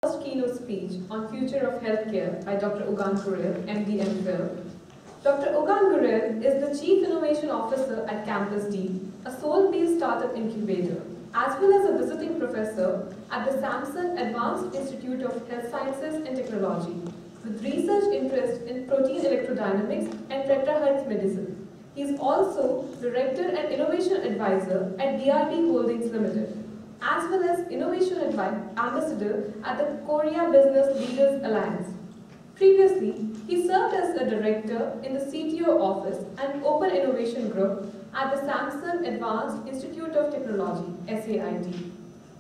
First keynote speech on Future of Healthcare by Dr. Ogan Gurel, MD MPhil. Dr. Ogan Gurel is the Chief Innovation Officer at Campus D, a Seoul-based startup incubator, as well as a visiting professor at the Samson Advanced Institute of Health Sciences and Technology, with research interest in protein electrodynamics and Terahertz medicine. He is also Director and Innovation Advisor at DRD Holdings Limited, as well as Innovation Ambassador at the Korea Business Leaders Alliance. Previously, he served as a director in the CTO office and Open Innovation Group at the Samson Advanced Institute of Technology, SAIT.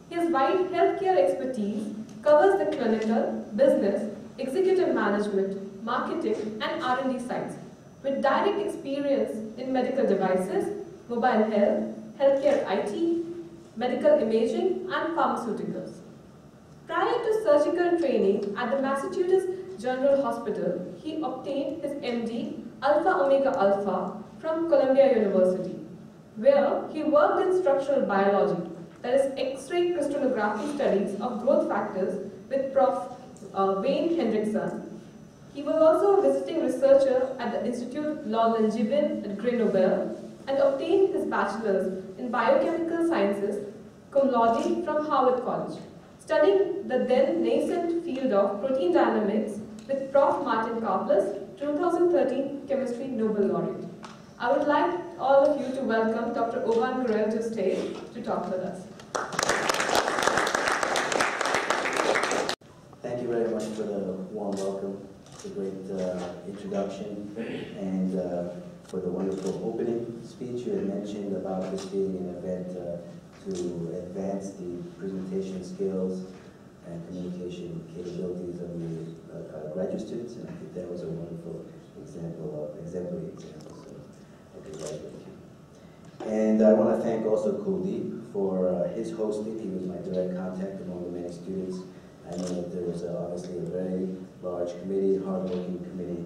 His wide healthcare expertise covers the clinical, business, executive management, marketing, and R&D sides, with direct experience in medical devices, mobile health, healthcare IT, medical imaging, and pharmaceuticals. Prior to surgical training at the Massachusetts General Hospital, he obtained his MD Alpha Omega Alpha from Columbia University, where he worked in structural biology, that is X-ray crystallography studies of growth factors with Prof. Wayne Hendrickson. He was also a visiting researcher at the Institute Langevin at Grenoble and obtained his bachelor's in biochemical sciences cum laude from Harvard College, studying the then nascent field of protein dynamics with Prof. Martin Karplus, 2013 Chemistry Nobel Laureate. I would like all of you to welcome Dr. Ogan Gurel to stage to talk with us. Thank you very much for the warm welcome, the great introduction, and for the wonderful opening speech. You had mentioned about this being an event to advance the presentation skills and communication capabilities of the graduate students, and I think that was a wonderful example of exemplary example. So I congratulate you. And I want to thank also Kuldeep for his hosting. He was my direct contact among the many students. I know that there was obviously a very large committee, hard-working committee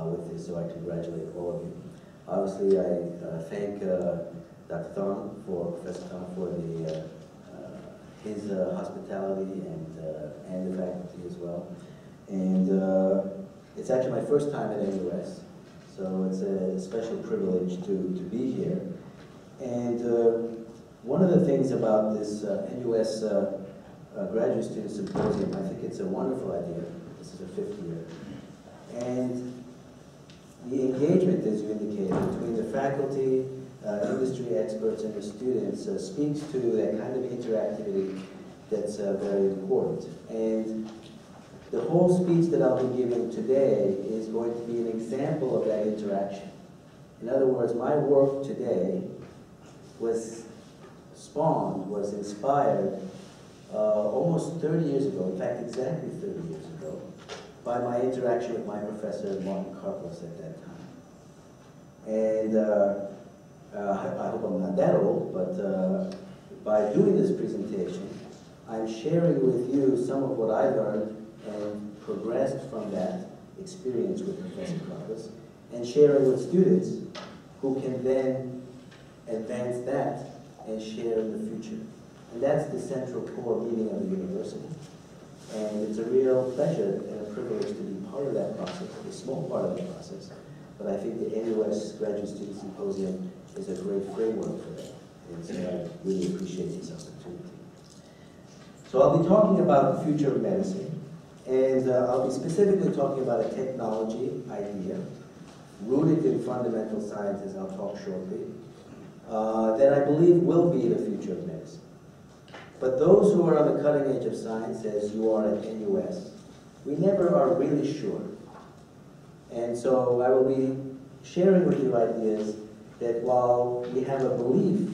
with this, so I congratulate all of you. Obviously, I thank Dr. Thong, Professor Thong, for his hospitality and the faculty as well. And it's actually my first time at NUS, so it's a special privilege to be here. And one of the things about this NUS Graduate Student Symposium, I think it's a wonderful idea. This is the 5th year. And the engagement, as you indicated, between the faculty, industry experts, and the students speaks to that kind of interactivity that's very important. And the whole speech that I'll be giving today is going to be an example of that interaction. In other words, my work today was inspired almost 30 years ago, in fact exactly 30 years ago, by my interaction with my professor, Martin Karplus, at that time. And I hope I'm not that old, but by doing this presentation, I'm sharing with you some of what I learned and progressed from that experience with Professor Karplus, and sharing with students who can then advance that and share in the future. And that's the central core meaning of the university. And it's a real pleasure and a privilege to be part of that process, a small part of the process. But I think the NUS Graduate Student Symposium is a great framework for that. And so I really appreciate this opportunity. So I'll be talking about the future of medicine. And I'll be specifically talking about a technology idea rooted in fundamental sciences, I'll talk shortly, that I believe will be the future of medicine. But those who are on the cutting edge of science, as you are at NUS, we never are really sure. And so I will be sharing with you ideas that while we have a belief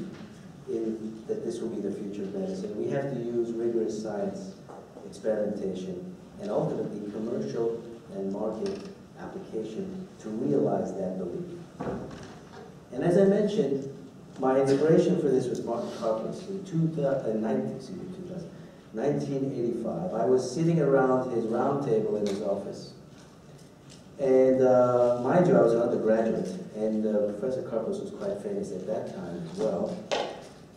in that this will be the future of medicine, we have to use rigorous science, experimentation, and ultimately commercial and market application to realize that belief. And as I mentioned, my inspiration for this was Martin Karplus in 1985. I was sitting around his round table in his office. And mind you, I was an undergraduate, and Professor Karplus was quite famous at that time as well.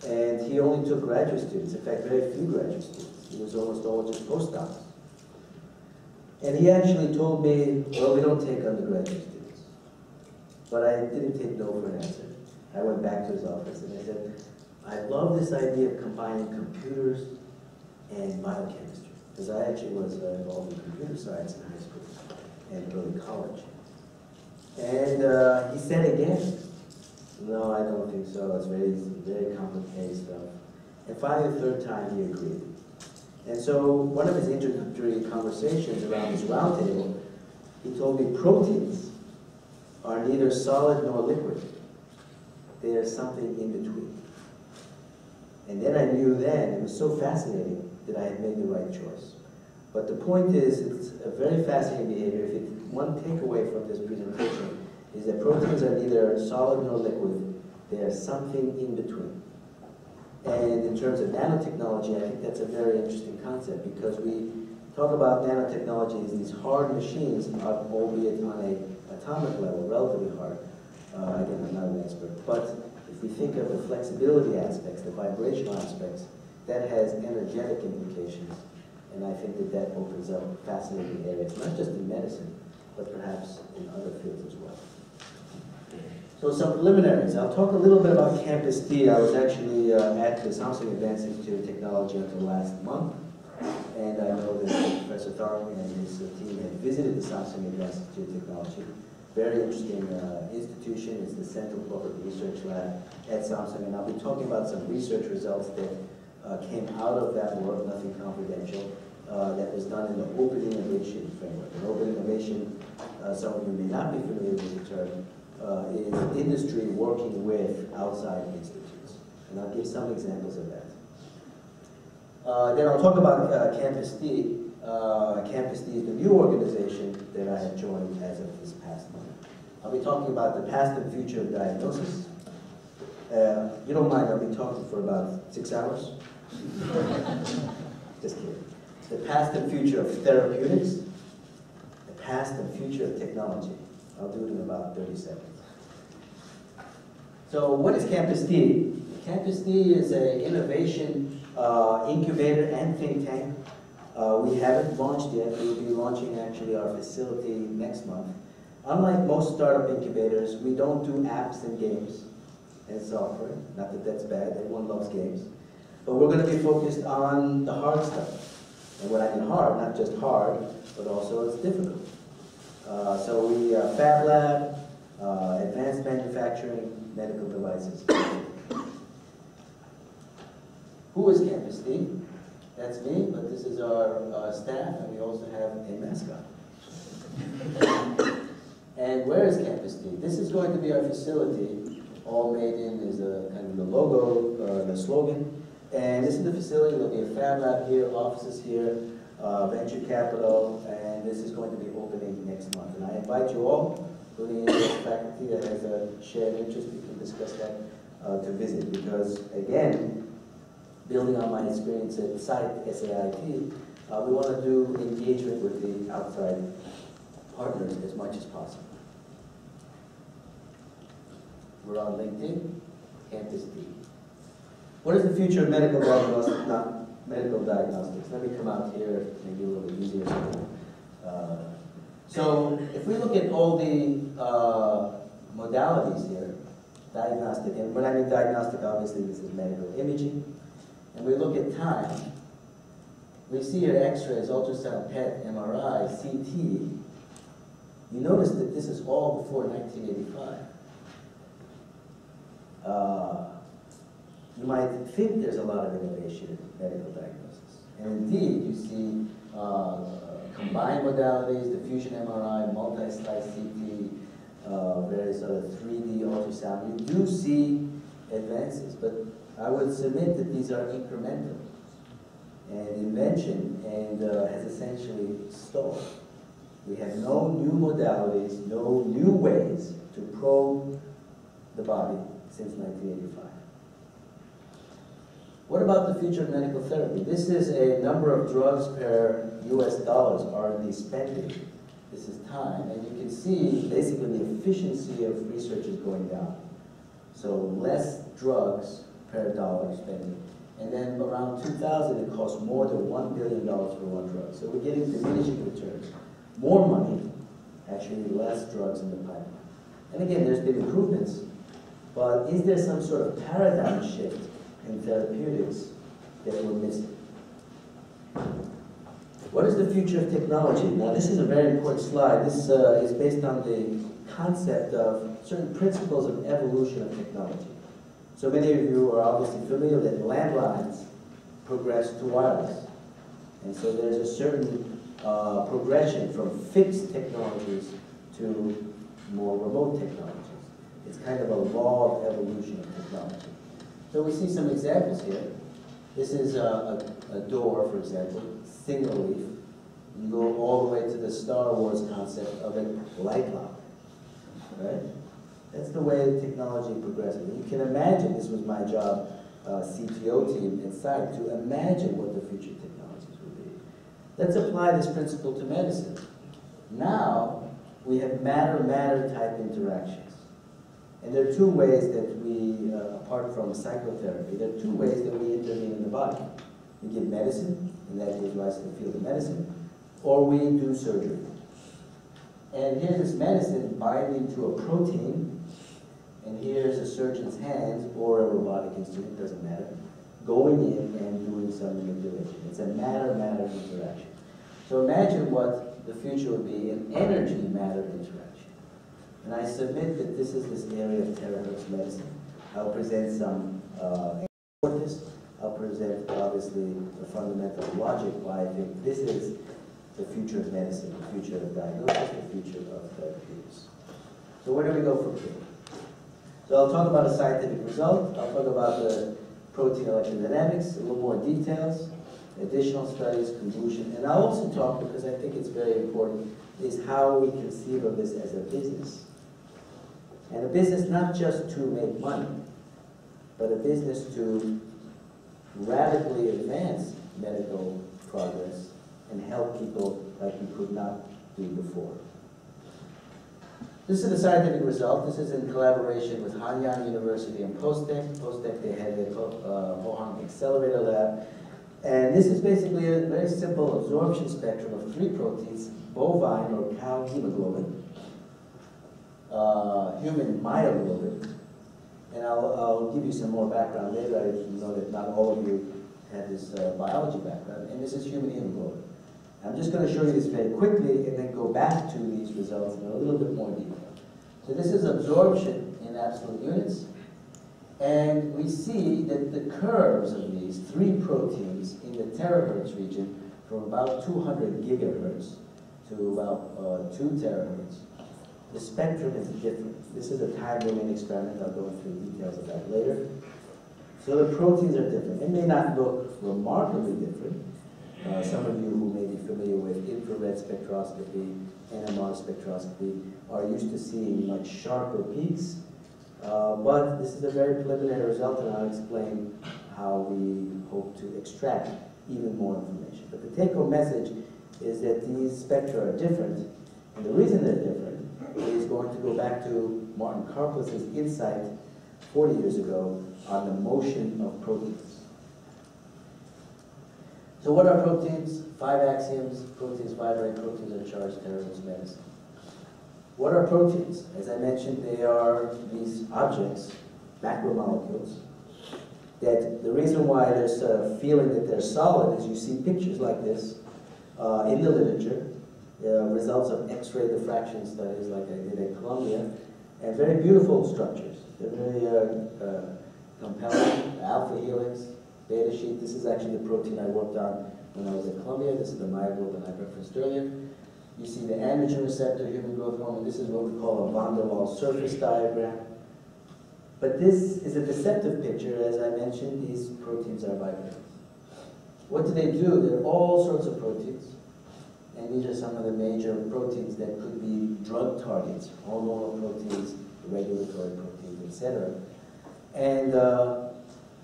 And he only took graduate students, in fact, very few graduate students. It was almost all just postdocs. And he actually told me, well, we don't take undergraduate students. But I didn't take no for an answer. I went back to his office and I said, I love this idea of combining computers and biochemistry. Because I actually was involved in computer science in high school and early college. And he said again, no, I don't think so. It's very complicated stuff. And finally, the third time, he agreed. And so, one of his introductory conversations around this roundtable, he told me proteins are neither solid nor liquid. They are something in between. And then I knew then, it was so fascinating, that I had made the right choice. But the point is, it's a very fascinating behavior. One takeaway from this presentation is that proteins are neither solid nor liquid. They are something in between. And in terms of nanotechnology, I think that's a very interesting concept because we talk about nanotechnology as these hard machines, albeit on an atomic level, relatively hard. Again, I'm not an expert. But if we think of the flexibility aspects, the vibrational aspects, that has energetic implications. And I think that that opens up fascinating areas, not just in medicine, but perhaps in other fields as well. So some preliminaries. I'll talk a little bit about Campus D. I was actually at the Samsung Advanced Institute of Technology until last month. And I know that Professor Thorne and his team had visited the Samsung Advanced Institute of Technology. Very interesting institution. It's the Central Corporate Research Lab at Samsung. And I'll be talking about some research results that came out of that work, nothing confidential, that was done in the open innovation framework. And open innovation, some of you may not be familiar with the term, is industry working with outside institutes. And I'll give some examples of that. Then I'll talk about Campus D. Campus D is the new organization that I have joined as of this past month. I'll be talking about the past and future of diagnosis. You don't mind, I'll be talking for about 6 hours. Just kidding. The past and future of therapeutics, the past and future of technology. I'll do it in about 30 seconds. So what is Campus D? Campus D is an innovation incubator and think tank. We haven't launched yet. We'll be launching actually our facility next month. Unlike most startup incubators, we don't do apps and games and software. Not that that's bad, everyone loves games. But we're going to be focused on the hard stuff. And when I mean hard, not just hard, but also it's difficult. So we Fab Lab, advanced manufacturing, medical devices. Who is Campus D? That's me, but this is our staff, and we also have a mascot. And where is Campus D? This is going to be our facility. All made in is kind of the logo, the slogan. And this is the facility. There'll be a Fab Lab here, offices here, venture capital, and this is going to be opening next month. And I invite you all, including the faculty that has a shared interest, we can discuss that, to visit. Because again, building on my experience at SAIT, we want to do engagement with the outside partners as much as possible. We're on LinkedIn, Campus D. What is the future of medical diagnostics? Not medical diagnostics. Let me come out here, maybe a little bit easier. So if we look at all the modalities here, diagnostic, and when I mean diagnostic, obviously this is medical imaging, and we look at time, we see here X-rays, ultrasound, PET, MRI, CT. You notice that this is all before 1985. You might think there's a lot of innovation in medical diagnosis. And indeed, you see combined modalities, diffusion MRI, multi-slice CT, various other 3D ultrasound. You do see advances, but I would submit that these are incremental. And invention has essentially stalled. We have no new modalities, no new ways to probe the body since 1985. What about the future of medical therapy? This is a number of drugs per US dollars R&D spending. This is time, and you can see basically the efficiency of research is going down. So less drugs per dollar spending. And then around 2000, it costs more than $1 billion for one drug. So we're getting diminishing returns. more money, actually less drugs in the pipeline. And again, there's been improvements, but is there some sort of paradigm shift in therapeutics that we're missing? What is the future of technology? Now, this is a very important slide. This is based on the concept of certain principles of evolution of technology. So many of you are obviously familiar that landlines progress to wireless. And so there's a certain progression from fixed technologies to more remote technologies. It's kind of a law of evolution of technology. So we see some examples here. This is a door, for example, single leaf. You go all the way to the Star Wars concept of a light lock, right? That's the way technology progresses. You can imagine, this was my job, CTO team inside, to imagine what the future technologies will be. Let's apply this principle to medicine. Now, we have matter-matter type interactions. And there are two ways that we, apart from psychotherapy, there are two ways that we intervene in the body. We give medicine, and that gives rise to the field of medicine, or we do surgery. And here's this medicine binding to a protein, and here's a surgeon's hand, or a robotic instrument, doesn't matter, going in and doing some manipulation. It's a matter-matter interaction. So imagine what the future would be, an energy-matter interaction. And I submit that this is this area of Terahertz medicine. I'll present some for this. I'll present, obviously, the fundamental logic why I think this is the future of medicine, the future of diagnosis, the future of therapeutics. So where do we go from here? So I'll talk about a scientific result. I'll talk about the protein electrodynamics, a little more details, additional studies, conclusion, and I'll also talk, because I think it's very important, is how we conceive of this as a business. And a business not just to make money, but a business to radically advance medical progress and help people like we could not do before. This is the scientific result. This is in collaboration with Hanyang University and Postec. Postec, they had the Pohang Accelerator Lab. And this is basically a very simple absorption spectrum of 3 proteins: bovine or cow hemoglobin, human myoglobin, and I'll give you some more background later. I know that not all of you have this biology background, and this is human hemoglobin. I'm just going to show you this very quickly and then go back to these results in a little bit more detail. So this is absorption in absolute units, and we see that the curves of these 3 proteins in the terahertz region from about 200 gigahertz to about 2 terahertz. The spectrum is different. This is a time-domain experiment. I'll go into details of that later. So the proteins are different. It may not look remarkably different. Some of you who may be familiar with infrared spectroscopy, NMR spectroscopy, are used to seeing much sharper peaks. But this is a very preliminary result, and I'll explain how we hope to extract even more information. But the take-home message is that these spectra are different, and the reason they're different is going to go back to Martin Karplas's insight 40 years ago on the motion of proteins. So what are proteins? 5 axioms. Proteins vibrate. Proteins are charged terahertz medicine. What are proteins? As I mentioned, they are these objects, macromolecules, that the reason why there's a feeling that they're solid is you see pictures like this in the literature, results of X-ray diffraction studies like I did at Columbia, and very beautiful structures. They're very compelling, alpha helix, beta sheet. This is actually the protein I worked on when I was at Columbia. This is the myoglobin I referenced earlier. You see the androgen receptor, human growth hormone. This is what we call a van der Waals surface diagram. But this is a deceptive picture. As I mentioned, these proteins are vibrant. What do they do? There are all sorts of proteins. And these are some of the major proteins that could be drug targets, hormonal proteins, regulatory proteins, etc. And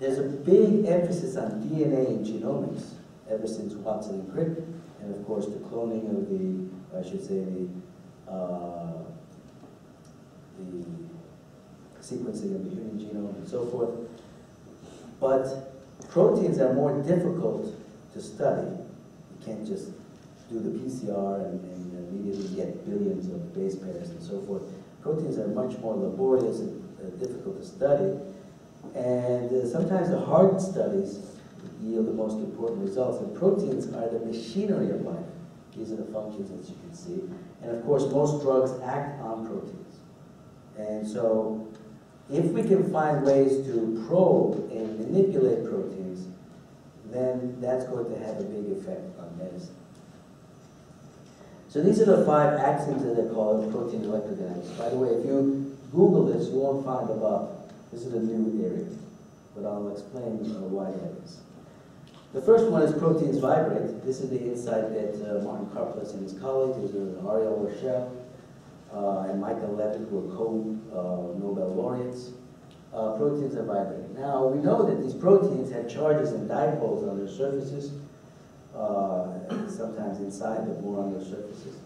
there's a big emphasis on DNA and genomics ever since Watson and Crick, and of course the cloning of the, I should say, the sequencing of the human genome and so forth. But proteins are more difficult to study. You can't just do the PCR and immediately get billions of base pairs and so forth. Proteins are much more laborious and difficult to study. And sometimes the hard studies yield the most important results. And proteins are the machinery of life. These are the functions, as you can see. And of course, most drugs act on proteins. And so, if we can find ways to probe and manipulate proteins, then that's going to have a big effect on medicine. So these are the 5 axioms that they call protein electrodynamics. By the way, if you Google this, you won't find above. This is a new area, but I'll explain why that is. The first one is proteins vibrate. This is the insight that Martin Karplus and his colleagues, Ariel Rochelle, and Michael Levitt, who are co-Nobel laureates. Proteins are vibrating. Now, we know that these proteins have charges and dipoles on their surfaces, sometimes inside, but more on their surfaces.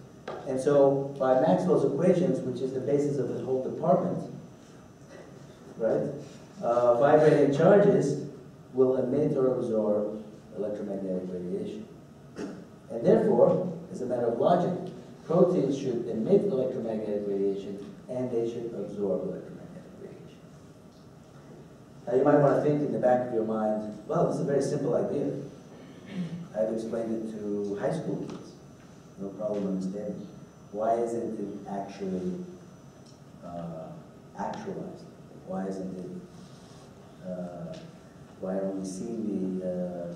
And so, by Maxwell's equations, which is the basis of this whole department, right, vibrating charges will emit or absorb electromagnetic radiation. And therefore, as a matter of logic, proteins should emit electromagnetic radiation and they should absorb electromagnetic radiation. Now you might want to think in the back of your mind, well, this is a very simple idea. I've explained it to high school kids. No problem understanding. Why isn't it actually actualized? Why isn't it, why aren't we seeing the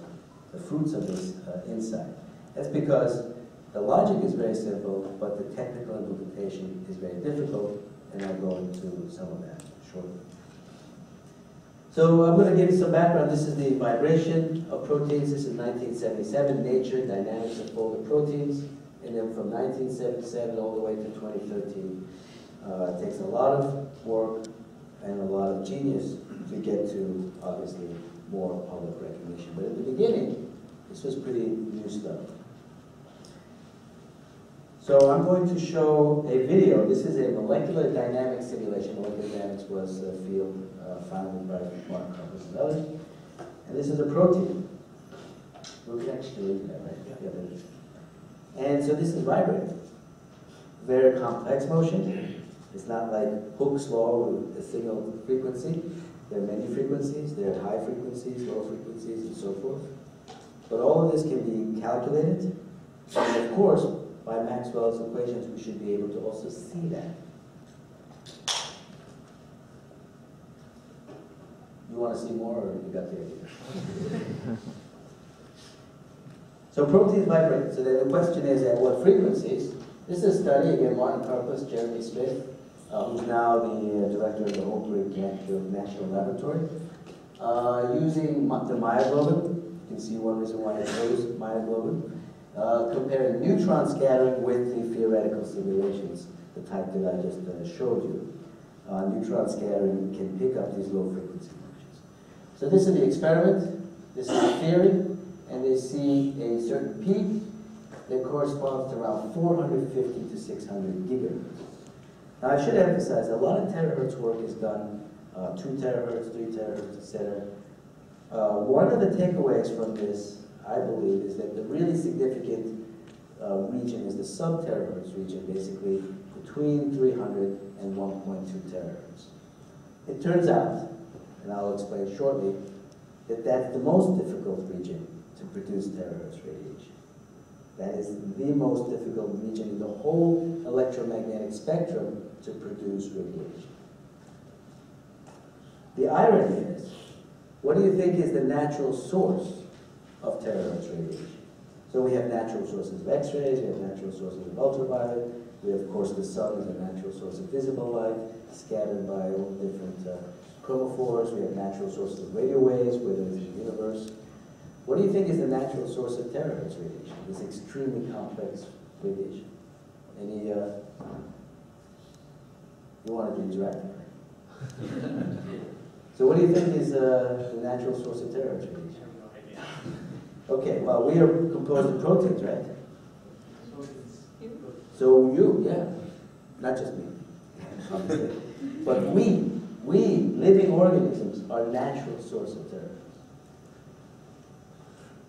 fruits of this insight? That's because the logic is very simple, but the technical implementation is very difficult, and I'll go into some of that shortly. So I'm going to give you some background. This is the vibration of proteins. This is 1977, Nature, Dynamics of Folded Proteins. And then from 1977 all the way to 2013, it takes a lot of work and a lot of genius to get to, obviously, more public recognition. But in the beginning, this was pretty new stuff. So I'm going to show a video. This is a molecular dynamics simulation. Molecular dynamics was a field founded by Martin Karplus and others. And this is a protein. We can actually read that, right? Yeah, there it is. And so this is vibrating. Very complex motion. It's not like Hooke's law with a single frequency. There are many frequencies. There are high frequencies, low frequencies, and so forth. But all of this can be calculated. And of course, by Maxwell's equations, we should be able to also see that. You want to see more, or you got the idea? So proteins vibrate. So then the question is, at what frequencies? This is a study, again, Martin Karplus, Jeremy Smith, who's now the director of the Oak National Laboratory, using the myoglobin. You can see one reason why I chose myoglobin. Comparing neutron scattering with the theoretical simulations, the type that I just showed you. Neutron scattering can pick up these low frequency functions. So this is the experiment, this is the theory, and they see a certain peak that corresponds to around 450 to 600 gigahertz. Now I should emphasize, a lot of terahertz work is done, 2 terahertz, 3 terahertz, etc. One of the takeaways from this, I believe, is that the really significant region is the sub-terahertz region, basically between 300 and 1.2 terahertz. It turns out, and I'll explain shortly, that that's the most difficult region to produce terahertz radiation. That is the most difficult region in the whole electromagnetic spectrum to produce radiation. The irony is, what do you think is the natural source of terahertz radiation? So we have natural sources of X-rays, we have natural sources of ultraviolet, we have, of course, the sun is a natural source of visible light, scattered by all different chromophores, we have natural sources of radio waves, whether it's in the universe. What do you think is the natural source of terahertz radiation, this extremely complex radiation? Any, you want to be interactive, right? So what do you think is the natural source of terahertz radiation? Okay, well, we are composed of proteins, right? So you, yeah, not just me, but we, living organisms, are natural source of terahertz.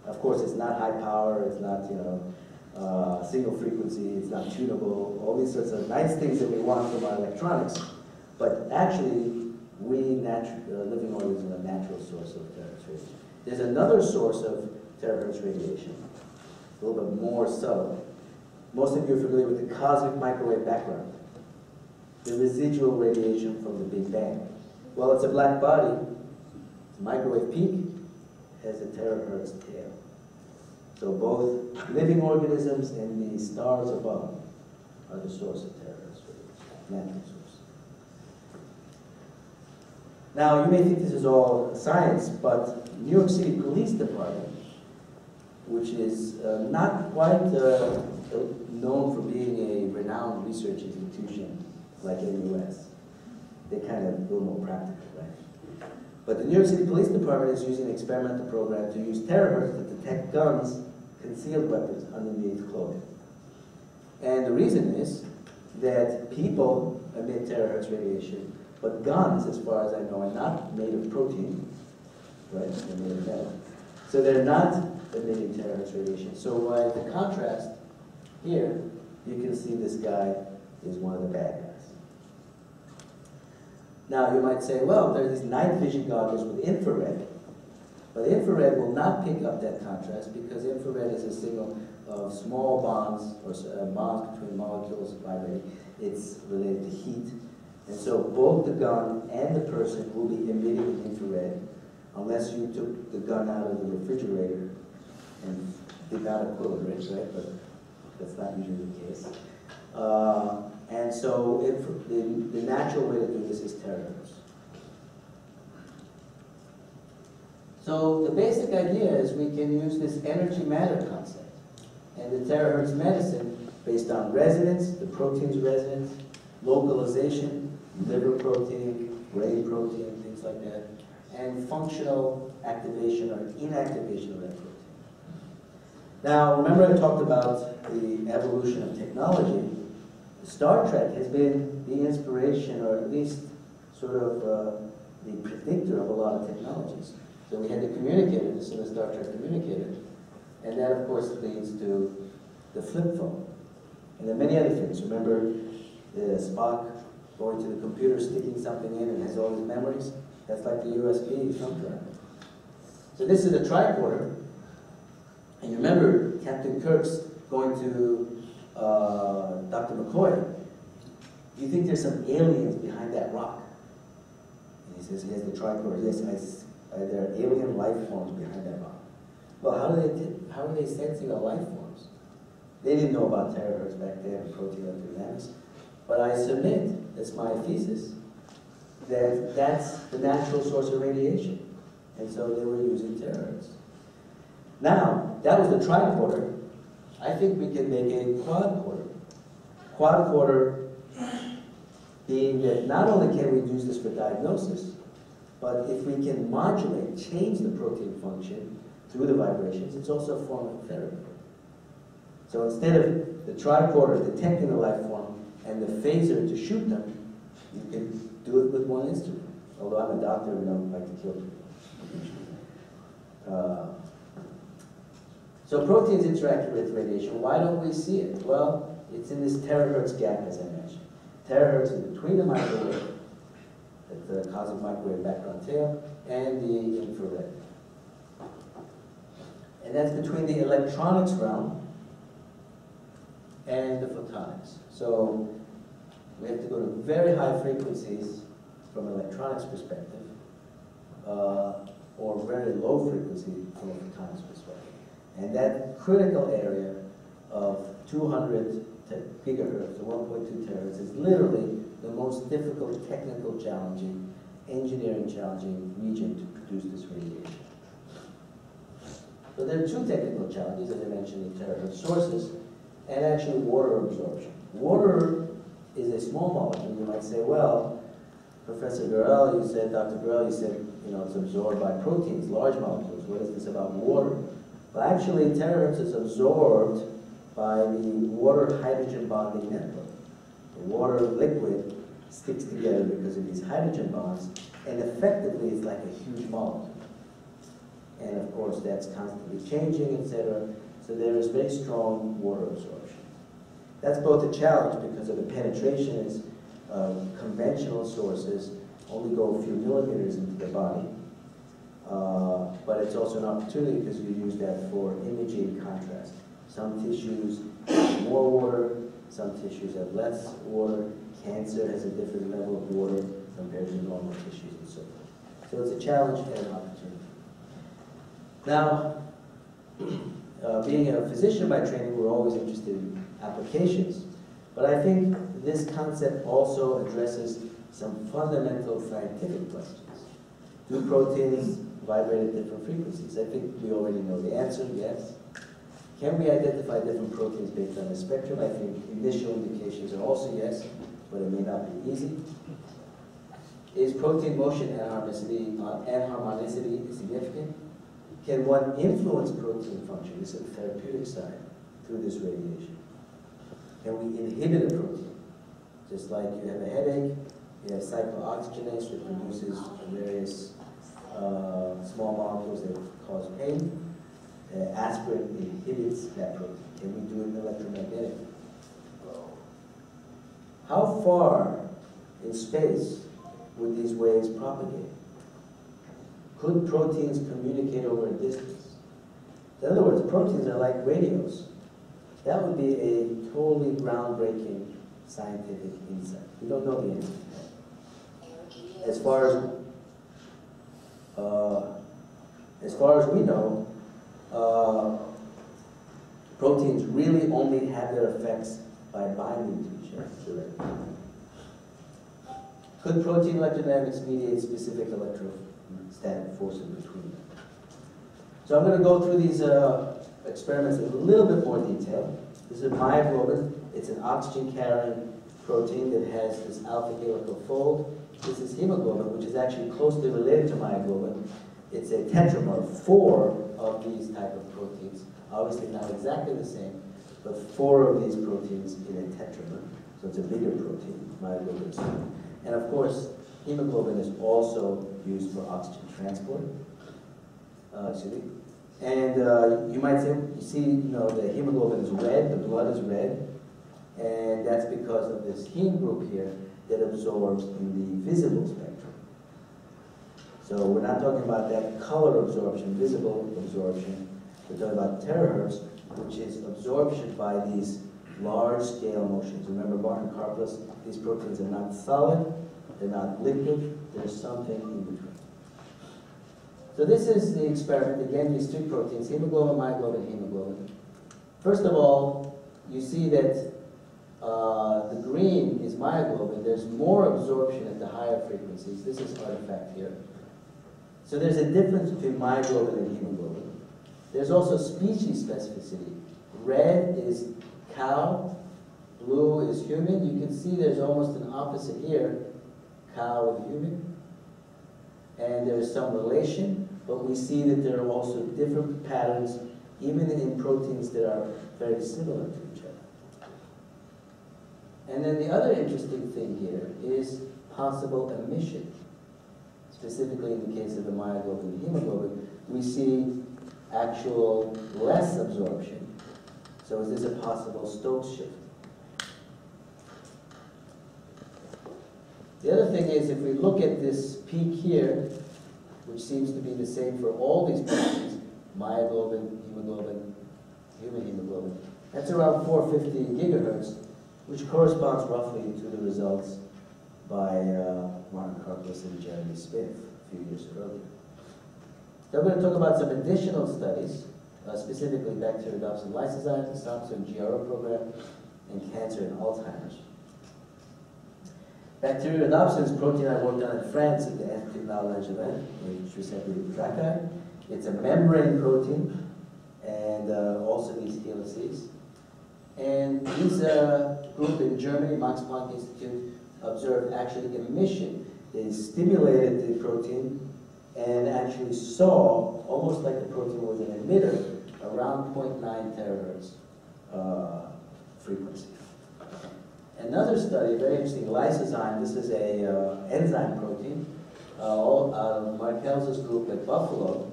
Of course, it's not high power, it's not, single frequency, it's not tunable, all these sorts of nice things that we want from our electronics. But actually, living organisms are a natural source of terahertz radiation. There's another source of terahertz radiation, a little bit more subtle. Most of you are familiar with the cosmic microwave background, the residual radiation from the Big Bang. Well, it's a black body, it's a microwave peak, has a terahertz tail. So both living organisms and the stars above are the source of terahertz radiation, natural source. Now, you may think this is all science, but New York City Police Department, which is not quite known for being a renowned research institution like NUS, they kind of a little more practical, right? But the New York City Police Department is using an experimental program to use terahertz to detect guns, concealed weapons underneath clothing. And the reason is that people emit terahertz radiation, but guns, as far as I know, are not made of protein, right? They're made of metal. So they're not emitting terahertz radiation. So by the contrast here, you can see this guy is one of the bad guys. Now you might say, well, there are these night vision goggles with infrared. But infrared will not pick up that contrast because infrared is a signal of small bonds, or bonds between molecules vibrating. It's related to heat. And so both the gun and the person will be emitting infrared unless you took the gun out of the refrigerator and did not a cool it, right? But that's not usually the case. And so the natural way to do this is terahertz. So the basic idea is we can use this energy matter concept and the terahertz medicine based on resonance, the protein's resonance, localization, liver protein, brain protein, things like that, and functional activation or inactivation of that protein. Now, remember I talked about the evolution of technology. Star Trek has been the inspiration, or at least sort of the predictor of a lot of technologies. So we had the communicator, the Star Trek communicator, and that of course leads to the flip phone. And then many other things. Remember Spock going to the computer, sticking something in, and has all his memories? That's like the USB thumb drive. So this is a tricorder. And you remember Captain Kirk's going to Dr. McCoy. Do you think there's some aliens behind that rock? And he says, he has the tricorder. Yes, there are alien life forms behind that rock. Well, how are they sensing our life forms? They didn't know about terahertz back then, protein electrodynamics. But I submit, that's my thesis, that that's the natural source of radiation. And so they were using terahertz. Now, that was the tricorder. I think we can make a quadcorder. Quadcorder being that not only can we use this for diagnosis, but if we can modulate, change the protein function through the vibrations, it's also a form of therapy. So instead of the tricorder detecting the life form and the phaser to shoot them, you can do it with one instrument. Although I'm a doctor, we don't like to kill people. So proteins interact with radiation. Why don't we see it? Well, it's in this terahertz gap, as I mentioned. Terahertz is between the microwave, the cosmic microwave background tail, and the infrared. And that's between the electronics realm and the photonics. So we have to go to very high frequencies from an electronics perspective, or very low frequency from a photonics perspective. And that critical area of 200 gigahertz, or 1.2 terahertz, is literally the most difficult, technical challenging, engineering challenging region to produce this radiation. So there are two technical challenges, as I mentioned, in terahertz sources, and actually water absorption. Water is a small molecule. You might say, well, Professor Gurel, you said, Dr. Gurel, you said, it's absorbed by proteins, large molecules. What is this about water? Well, actually, terahertz is absorbed by the water-hydrogen bonding network. The water liquid sticks together because of these hydrogen bonds, and effectively it's like a huge molecule. And of course, that's constantly changing, etc. So there is very strong water absorption. That's both a challenge because of the penetration is conventional sources only go a few millimeters into the body. But it's also an opportunity because you use that for imaging contrast. Some tissues have more water, some tissues have less water. Cancer has a different level of water compared to normal tissues and so forth. So it's a challenge and an opportunity. Now, being a physician by training, we're always interested in applications. But I think this concept also addresses some fundamental scientific questions. Do proteins vibrate at different frequencies? I think we already know the answer, yes. Can we identify different proteins based on the spectrum? I think initial indications are also yes, but it may not be easy. Is protein motion anharmonicity significant? Can one influence protein function? This is the therapeutic side through this radiation. Can we inhibit a protein? Just like you have a headache, you have cyclooxygenase that produces various small molecules that cause pain. Aspirin inhibits that protein. Can we do it electromagnetically? How far in space would these waves propagate? Could proteins communicate over a distance? In other words, proteins are like radios. That would be a totally groundbreaking scientific insight. We don't know the answer to that. As far as we know, proteins really only have their effects by binding to each other directly. Could protein electrodynamics mediate specific electrostatic forces between them? So I'm going to go through these experiments in a little bit more detail. This is myoglobin. It's an oxygen-carrying protein that has this alpha helical fold. This is hemoglobin, which is actually closely related to myoglobin. It's a tetramer, 4 of these type of proteins. Obviously not exactly the same, but 4 of these proteins in a tetramer. So it's a bigger protein, myoglobin. And of course, hemoglobin is also used for oxygen transport. And you might say, you see, the hemoglobin is red, the blood is red, and that's because of this heme group here that absorbs in the visible spectrum. So we're not talking about that color absorption, visible absorption. We're talking about terahertz, which is absorption by these large-scale motions. Remember Martin Karplus, these proteins are not solid, they're not liquid, there's something in between. So this is the experiment. Again, these 3 proteins, hemoglobin, myoglobin, hemoglobin. First of all, you see that the green is myoglobin. There's more absorption at the higher frequencies. This is artifact here. So there's a difference between myoglobin and hemoglobin. There's also species specificity. Red is cow, blue is human. You can see there's almost an opposite here, cow and human. And there's some relation, but we see that there are also different patterns, even in proteins that are very similar to each other. And then the other interesting thing here is possible emission. Specifically in the case of the myoglobin and hemoglobin, we see actual less absorption. So is this a possible Stokes shift? The other thing is, if we look at this peak here, which seems to be the same for all these proteins, myoglobin, hemoglobin, human hemoglobin, that's around 450 gigahertz, which corresponds roughly to the results by Martin Karplus and Jeremy Smith a few years earlier. So I'm going to talk about some additional studies, specifically bacteriodopsin lysozymes, the Samsung GRO program, and cancer and Alzheimer's. Bacteriodopsin is a protein I worked on in France at the Institut Langevin, which recently Drakai. It's a membrane protein, and also these helices. And this group in Germany, Max Planck Institute, observed actually emission. They stimulated the protein and actually saw, almost like the protein was an emitter, around 0.9 terahertz frequency. Another study, very interesting, lysozyme. This is a enzyme protein, Mark Hels's group at Buffalo.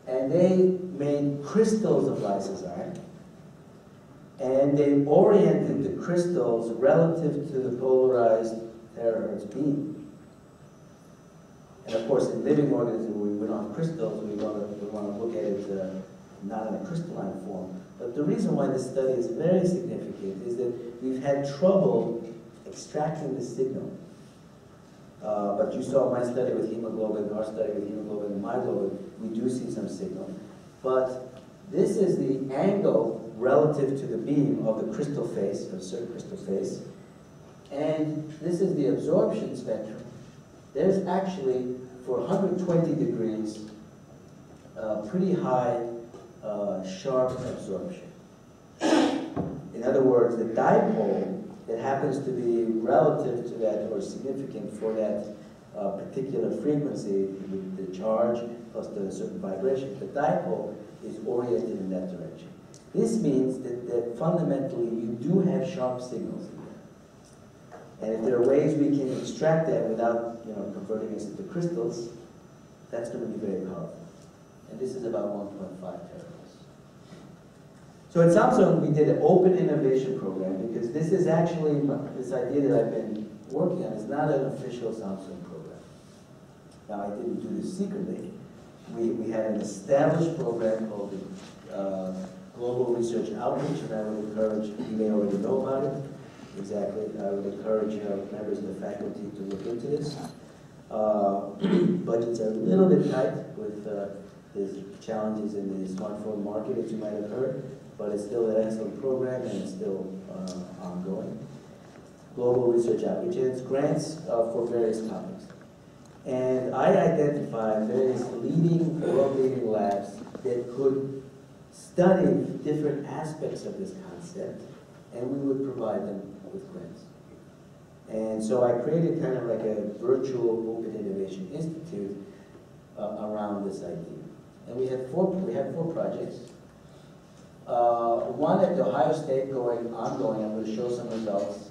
And they made crystals of lysozyme, and they oriented the crystals relative to the polarized terahertz beam. And of course, in living organisms, we don't have crystals, we want to look at it not in a crystalline form. But the reason why this study is very significant is that we've had trouble extracting the signal. But you saw my study with hemoglobin, our study with hemoglobin and myoglobin, we do see some signal. But this is the angle relative to the beam of the crystal face, of a certain crystal face. And this is the absorption spectrum. There's actually, for 120 degrees, pretty high sharp absorption. In other words, the dipole that happens to be relative to that or significant for that particular frequency, with the charge plus the certain vibration, the dipole is oriented in that direction. This means that fundamentally you do have sharp signals in there. And if there are ways we can extract that without converting this into crystals, that's going to be very powerful. And this is about 1.5 terahertz. So at Samsung, we did an open innovation program because this is actually, this idea that I've been working on is not an official Samsung program. Now, I didn't do this secretly. We had an established program called the Global Research Outreach, and I would encourage, you may already know about it, exactly. I would encourage members of the faculty to look into this. Budgets are a little bit tight with the challenges in the smartphone market, as you might have heard, but it's still an excellent program and it's still ongoing. Global Research Outreach, and it's grants for various topics. And I identified various world-leading labs that could study different aspects of this concept, and we would provide them with grants. And so I created kind of like a virtual Open Innovation Institute around this idea. And we had four projects. One at the Ohio State ongoing, I'm going to show some results,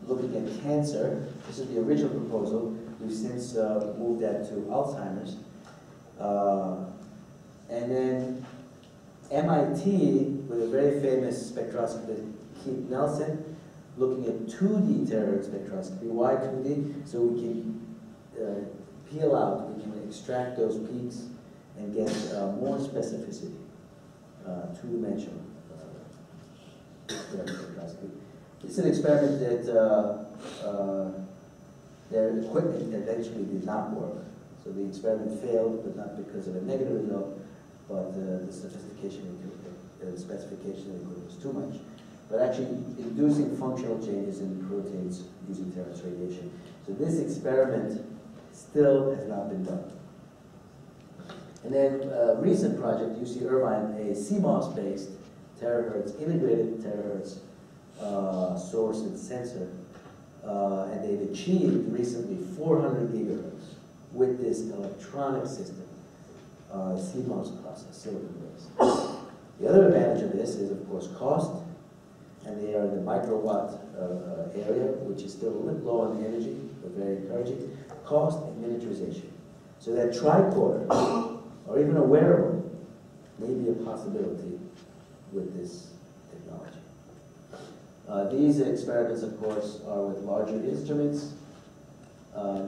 looking at cancer. This is the original proposal. We've since moved that to Alzheimer's. And then MIT, with a very famous spectroscopist, Keith Nelson, looking at 2D terahertz spectroscopy. Why 2D? So we can peel out, we can extract those peaks and get more specificity, two-dimensional spectroscopy. It's an experiment that their equipment eventually did not work. So the experiment failed, but not because of a negative result, but the sophistication, the specification of the equipment was too much. But actually inducing functional changes in proteins using terahertz radiation. So this experiment still has not been done. And then a recent project, UC Irvine, a CMOS-based terahertz, integrated terahertz source and sensor, and they've achieved recently 400 gigahertz with this electronic system, CMOS process, silicon-based. The other advantage of this is, of course, cost, and they are in the microwatt area, which is still a little low on energy, but very encouraging. Cost and miniaturization. So that tricorder, or even a wearable, may be a possibility with this technology. These experiments, of course, are with larger instruments.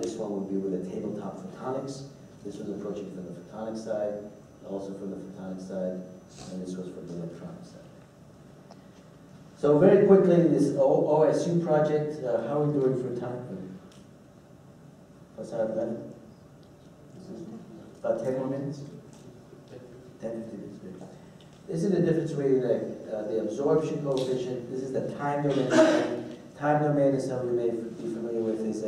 This one would be with a tabletop photonics. This was approaching from the photonic side, also from the photonic side, and this was from the electronic side. So very quickly, this OSU project, how are we doing for time? What's our plan? About 10 more minutes? 10, 15 minutes. This is the difference between the absorption coefficient. This is the time domain. Time domain, as some of you may be familiar with, is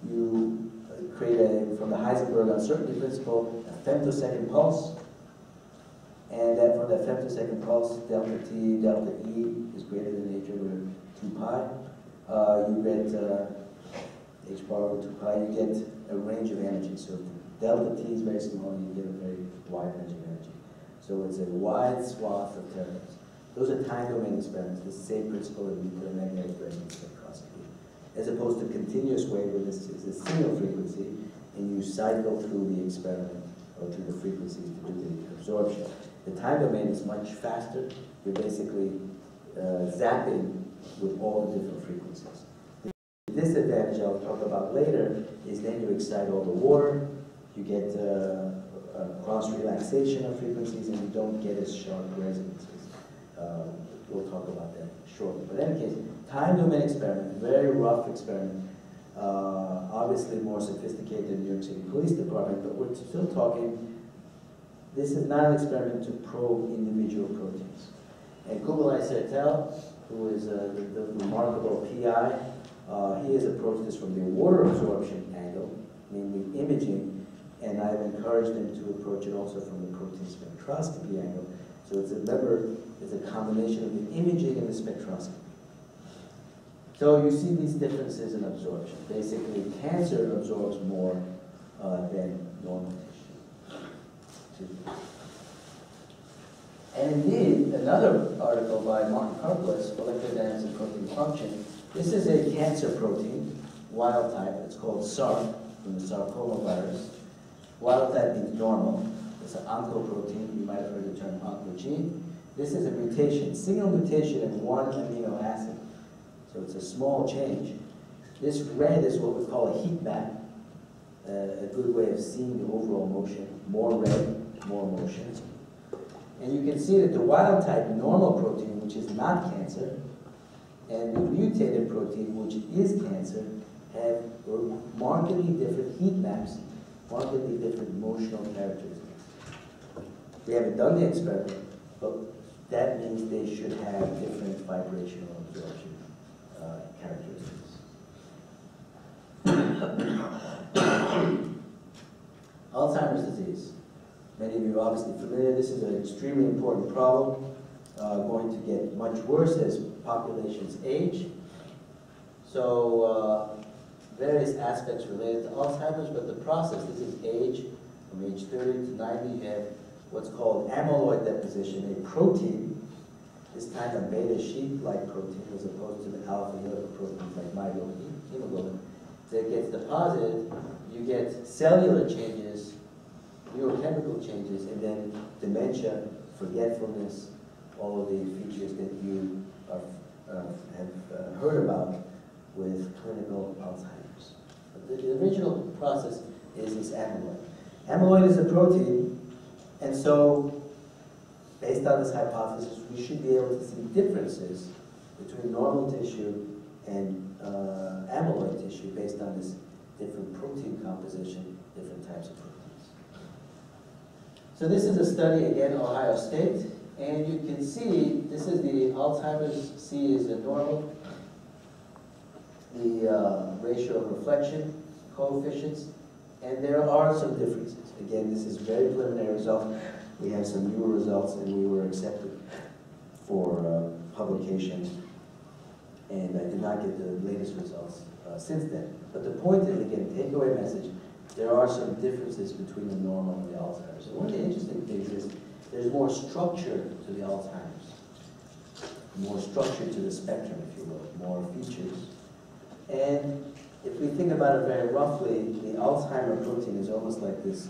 you create from the Heisenberg uncertainty principle, a femtosecond pulse. And then from that femtosecond pulse, delta T, delta E is greater than h over 2 pi. You get h bar over 2 pi, you get a range of energy. So if delta T is very small, you get a very wide range of energy. So it's a wide swath of terahertz. Those are time domain experiments, the same principle that we put in magnetic resonance spectroscopy. As opposed to continuous wave, where this is a single frequency, and you cycle through the experiment or through the frequencies to do the absorption. The time domain is much faster. You're basically zapping with all the different frequencies. The disadvantage I'll talk about later is then you excite all the water, you get cross relaxation of frequencies, and you don't get as sharp resonances. We'll talk about that shortly. But in any case, time domain experiment, very rough experiment, obviously more sophisticated than the New York City Police Department, but we're still talking, this is not an experiment to probe individual proteins. And Kublai Sertel, who is the remarkable PI, he has approached this from the water absorption angle, namely imaging, and I've encouraged him to approach it also from the protein spectroscopy angle. So it's a combination of the imaging and the spectroscopy. So you see these differences in absorption. Basically, cancer absorbs more than normal tissue. And indeed, another article by Martin Karplus, Electrodynamics and Protein Function. This is a cancer protein, wild type. It's called SARC, from the sarcoma virus. Wild type means normal. It's an oncoprotein. You might have heard the term oncogene. This is a mutation, single mutation in one amino acid. So it's a small change. This red is what we call a heat map, a good way of seeing the overall motion. More red, more motion. And you can see that the wild type normal protein, which is not cancer, and the mutated protein, which is cancer, have markedly different heat maps, markedly different motional characteristics. We haven't done the experiment, but that means they should have different vibrational absorption characteristics. Alzheimer's disease. Many of you are obviously familiar. This is an extremely important problem, going to get much worse as populations age. So various aspects related to Alzheimer's, but the process, this is age, from age 30 to 90, you have what's called amyloid deposition, a protein, this time a beta sheet-like protein, as opposed to the alpha helical proteins like myohemoglobin. So it gets deposited, you get cellular changes, neurochemical changes, and then dementia, forgetfulness, all of the features that you have heard about with clinical Alzheimer's. But the original process is this amyloid. Amyloid is a protein, and so based on this hypothesis, we should be able to see differences between normal tissue and amyloid tissue based on this different protein composition, different types of proteins. So this is a study, again, Ohio State, and you can see, this is the Alzheimer's, C is the normal, the ratio of reflection coefficients, and there are some differences. Again, this is very preliminary result. We have some newer results, and we were accepted for publication, and I did not get the latest results since then. But the point is, again, takeaway message, there are some differences between the normal and the Alzheimer's. And one of the interesting things is there's more structure to the Alzheimer's, more structure to the spectrum, if you will, more features. And if we think about it very roughly, the Alzheimer protein is almost like this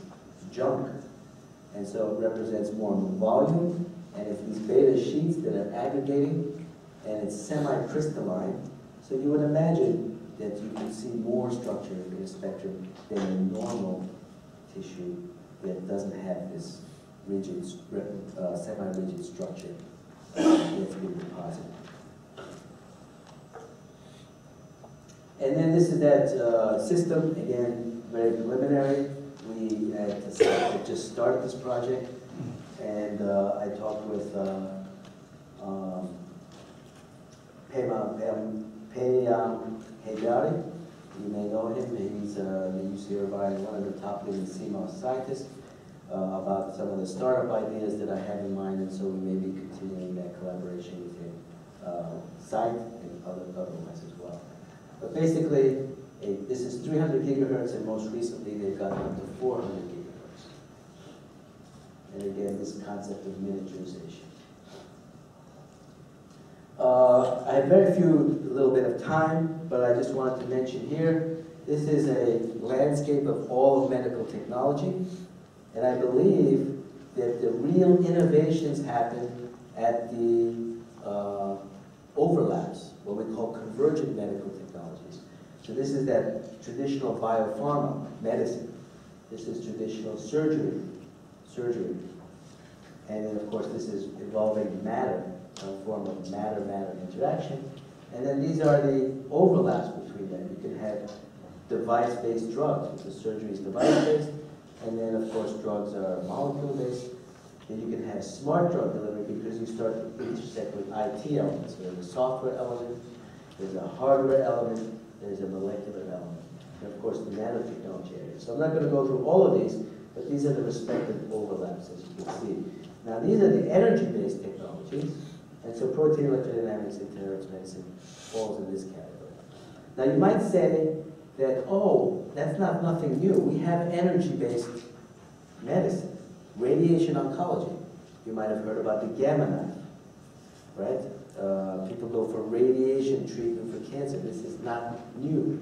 junk, and so it represents more volume, and it's these beta sheets that are aggregating, and it's semi-crystalline. So you would imagine that you can see more structure in the spectrum than in normal tissue that doesn't have this rigid, semi-rigid structure that's been deposited. And then this is that system, again, very preliminary. We had just started this project, and I talked with Peyam Heydari. You may know him. He's the UC Irvine, one of the top leading CMOS scientists, about some of the startup ideas that I have in mind, and so we may be continuing that collaboration with him, site and otherwise as well. But basically, this is 300 gigahertz, and most recently they've gotten up to 400 gigahertz. And again, this concept of miniaturization. I have very little bit of time, but I just wanted to mention here, this is a landscape of all of medical technology, and I believe that the real innovations happen at the overlaps, what we call convergent medical technologies. So this is that traditional biopharma, medicine. This is traditional surgery. And then, of course, this is involving matter, some form of matter-matter interaction. And then these are the overlaps between them. You can have device-based drugs, because surgery is device-based, and then, of course, drugs are molecule-based. Then you can have smart drug delivery because you start to intersect with IT elements. So there's a software element, there's a hardware element, there's a molecular element, and of course the nanotechnology area. So I'm not going to go through all of these, but these are the respective overlaps, as you can see. Now these are the energy-based technologies, and so protein electrodynamics and Terahertz medicine falls in this category. Now you might say that, oh, that's not nothing new. We have energy-based medicine. Radiation oncology. You might have heard about the gamma knife, right? People go for radiation treatment for cancer. This is not new.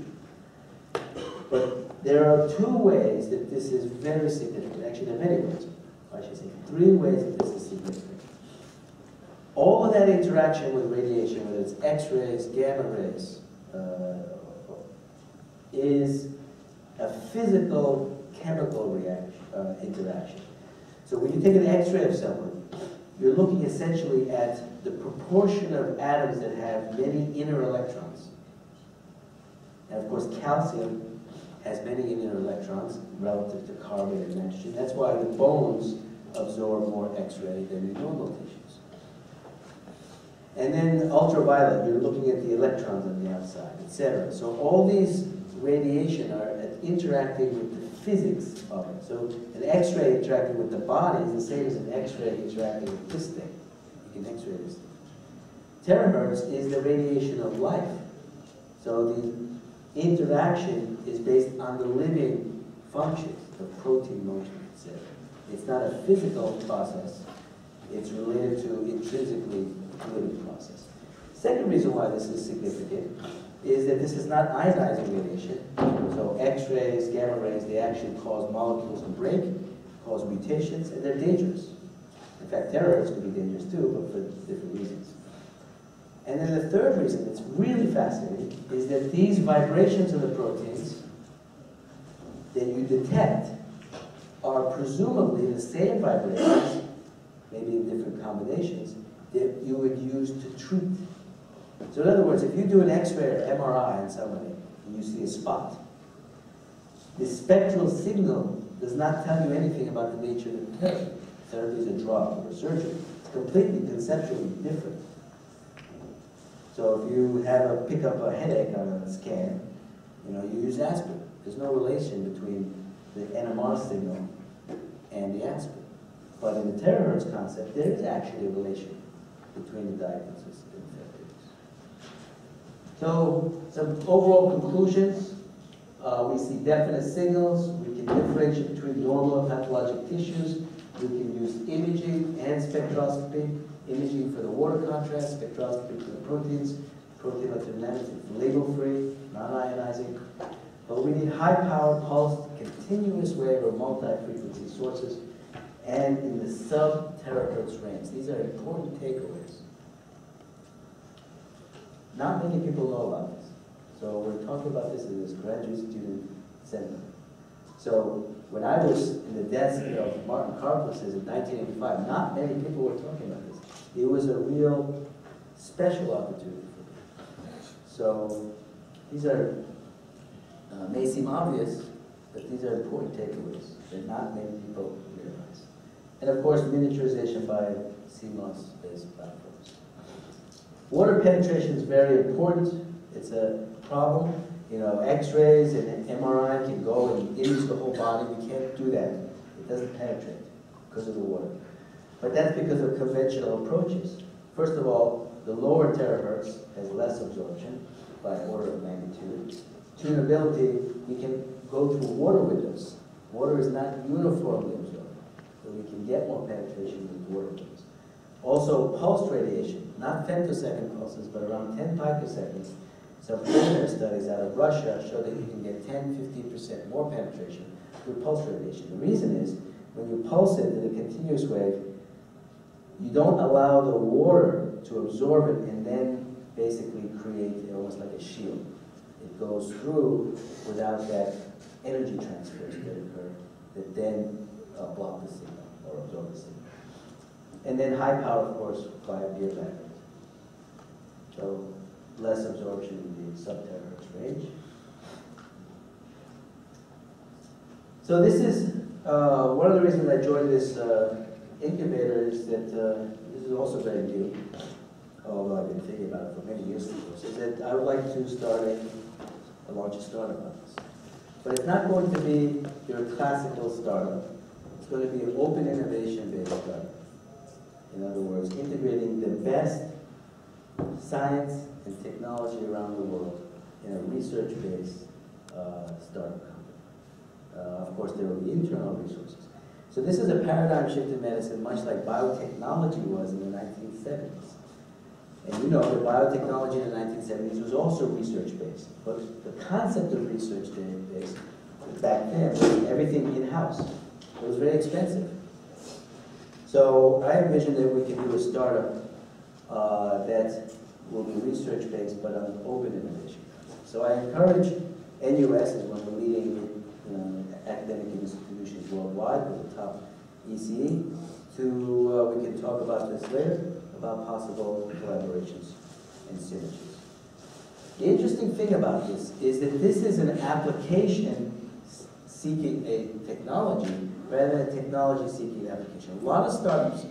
But there are two ways that this is very significant. Actually, there are many ways. I should say three ways that this is significant. All of that interaction with radiation, whether it's X-rays, gamma rays, is a physical chemical interaction. So when you take an X-ray of someone, you're looking essentially at the proportion of atoms that have many inner electrons. And of course, calcium has many inner electrons relative to carbon and nitrogen. That's why the bones absorb more X-ray than in normal tissues. And then ultraviolet, you're looking at the electrons on the outside, etc. So all these radiation are interacting with the physics of it. So an X-ray interacting with the body is the same as an X-ray interacting with this thing. You can X-ray this thing. Terahertz is the radiation of life. So the interaction is based on the living functions, the protein motion, etc. It's not a physical process. It's related to intrinsically the living process. Second reason why this is significant is that this is not ionizing radiation. So X-rays, gamma rays, they actually cause molecules to break, cause mutations, and they're dangerous. In fact, terahertz could be dangerous too, but for different reasons. And then the third reason that's really fascinating is that these vibrations of the proteins that you detect are presumably the same vibrations, maybe in different combinations, that you would use to treat. So in other words, if you do an X-ray or MRI on somebody and you see a spot, the spectral signal does not tell you anything about the nature of the therapy. Therapy is a drug or a surgery. It's completely conceptually different. So if you pick up a headache on a scan, you use aspirin. There's no relation between the NMR signal and the aspirin. But in the terahertz concept, there is actually a relation between the diagnosis and therapeutics. So some overall conclusions. We see definite signals. We can differentiate between normal and pathologic tissues. We can use imaging and spectroscopy. Imaging for the water contrast, spectroscopy for the proteins. Protein electrodynamics, it's label-free, non-ionizing. But we need high-powered, pulsed, continuous wave or multi-frequency sources, and in the sub-terahertz range. These are important takeaways. Not many people know about this. So we're talking about this in this graduate student seminar. So when I was in the desk of Martin Karpus's in 1985, not many people were talking about this. It was a real special opportunity for me. So these are, may seem obvious, but these are important takeaways that not many people realize. And of course, miniaturization by CMOS-based platforms. Water penetration is very important. It's a problem. X-rays and MRI can go and image the whole body. We can't do that. It doesn't penetrate because of the water. But that's because of conventional approaches. First of all, the lower terahertz has less absorption by order of magnitude. Tunability, we can go through water windows. Water is not uniformly absorbed, so we can get more penetration with water windows. Also, pulsed radiation, not femtosecond pulses, but around 10 picoseconds. Some preliminary studies out of Russia show that you can get 10–15% more penetration with pulse radiation. The reason is when you pulse it in a continuous wave, you don't allow the water to absorb it and then basically create almost like a shield. It goes through without that energy transfers that occur that then block the signal or absorb the signal. And then high power, of course, via beer batteries. So less absorption in the sub-terahertz range. So this is one of the reasons I joined this incubator is that this is also very new, although I've been thinking about it for many years, of course, is that I would like to start a larger startup on this. But it's not going to be your classical startup. It's going to be an open innovation-based startup. In other words, integrating the best science and technology around the world in a research-based startup company. Of course, there will be internal resources. So this is a paradigm shift in medicine, much like biotechnology was in the 1970s. And you know that biotechnology in the 1970s was also research-based. But the concept of research-based back then was everything in-house. It was very expensive. So I envisioned that we could do a startup that will be research-based but on an open innovation. So I encourage NUS as one of the leading academic institutions worldwide with the top ECE to, we can talk about this later, about possible collaborations and synergies. The interesting thing about this is that this is an application seeking a technology rather than a technology seeking an application. A lot of startups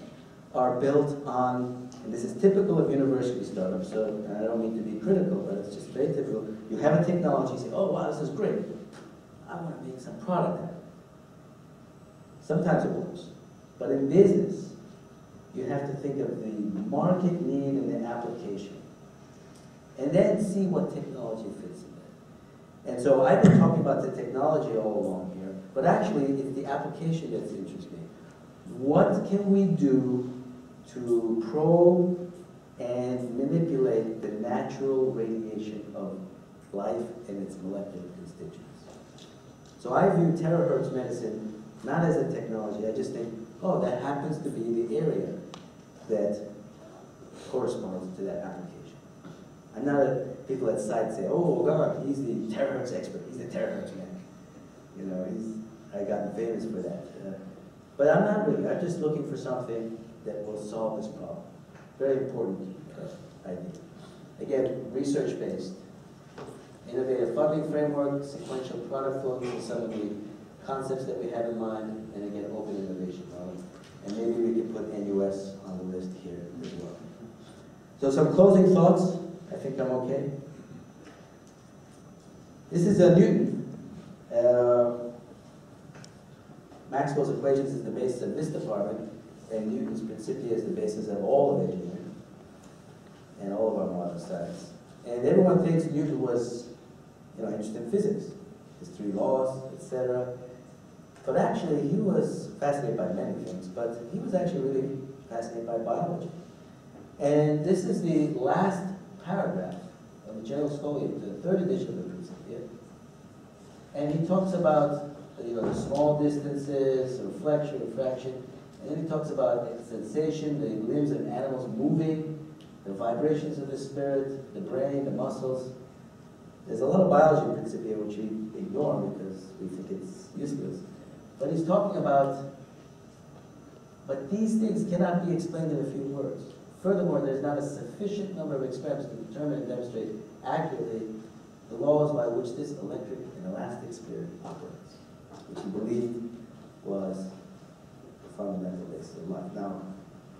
are built on, and this is typical of university startups, so and I don't mean to be critical, but it's just very typical. You have a technology, you say, oh wow, this is great. I want to make some product out of it. Sometimes it works. But in business, you have to think of the market need and the application. And then see what technology fits in there. And so I've been talking about the technology all along here, but actually it's the application that's interesting. What can we do to probe and manipulate the natural radiation of life and its molecular constituents? So I view terahertz medicine not as a technology. I just think, oh, that happens to be the area that corresponds to that application. I'm not people at site say, oh God, he's the terahertz expert. He's the terahertz man. You know, I've gotten famous for that. But I'm not really. I'm just looking for something that will solve this problem. Very important idea. Again, research-based. Innovative funding framework, sequential product flow, these are some of the concepts that we have in mind, and again, open innovation model. And maybe we can put NUS on the list here as well. So some closing thoughts. I think I'm okay. This is Newton. Maxwell's equations is the basis of this department, and Newton's Principia is the basis of all of engineering and all of our modern science. And everyone thinks Newton was, interested in physics, his 3 laws, etc. But actually, he was fascinated by many things, but he was actually really fascinated by biology. And this is the last paragraph of the General Scholium, the 3rd edition of the Principia. And he talks about, the small distances, reflection, refraction, and then he talks about sensation, the limbs of animals moving, the vibrations of the spirit, the brain, the muscles. There's a lot of biology in Principia which we ignore because we think it's useless. But he's talking about, but these things cannot be explained in a few words. Furthermore, there's not a sufficient number of experiments to determine and demonstrate accurately the laws by which this electric and elastic spirit operates, which he believed was the fundamental basis of life. Now,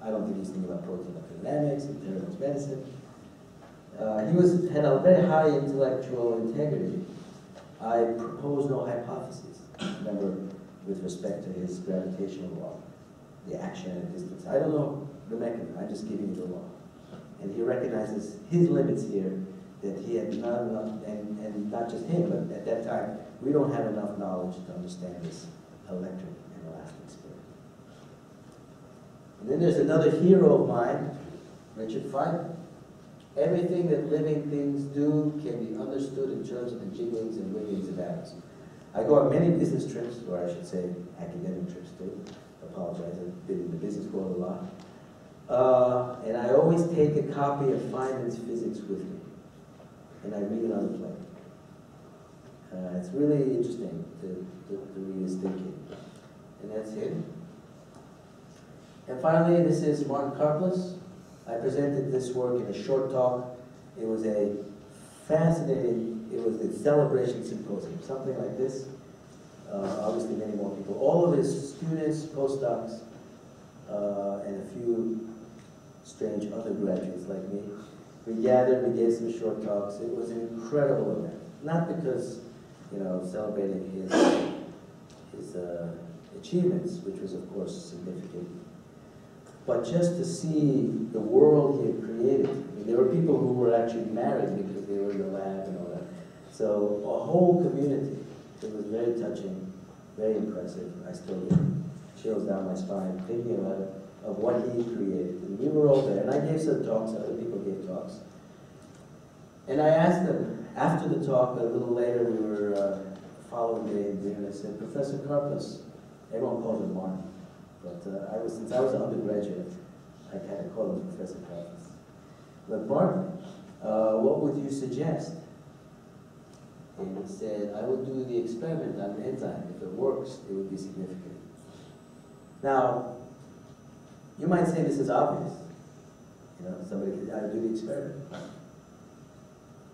I don't think he's thinking about protein electrodynamics and Therapeutic medicine. He had a very high intellectual integrity. I propose no hypotheses, remember, with respect to his gravitational law, the action at a distance. I don't know the mechanism, I'm just giving you the law. And he recognizes his limits here, that he had not enough, and not just him, but at that time, we don't have enough knowledge to understand this electric and elastic spirit. And then there's another hero of mine, Richard Feynman. Everything that living things do can be understood in terms of the jigglings and wigglings of atoms. I go on many business trips, or I should say academic trips too. Apologize, I've been in the business world a lot. And I always take a copy of Feynman's physics with me, and I read it on the plane. It's really interesting to read his thinking. And that's him. And finally, this is Martin Karplus. I presented this work in a short talk. It was a fascinating, it was the Celebration Symposium, something like this. Obviously many more people. All of his students, postdocs, and a few strange undergraduates like me. We gathered, we gave some short talks. It was an incredible event. Not because, you know, celebrating his achievements, which was of course significant, but just to see the world he had created. I mean, there were people who were actually married because they were in the lab and all that. So a whole community. It was very touching, very impressive. I still get chills down my spine thinking about it, of what he created. And we were all there. And I gave some talks, other people gave talks. And I asked them, after the talk, a little later, we were following day in dinner, and I said, Professor Karplus, everyone called him Martin. But since I was an undergraduate, I kind of called him Professor Karplus. But Martin, what would you suggest? And he said, I would do the experiment on the enzyme. If it works, it would be significant. Now, you might say this is obvious. You know, somebody could do the experiment.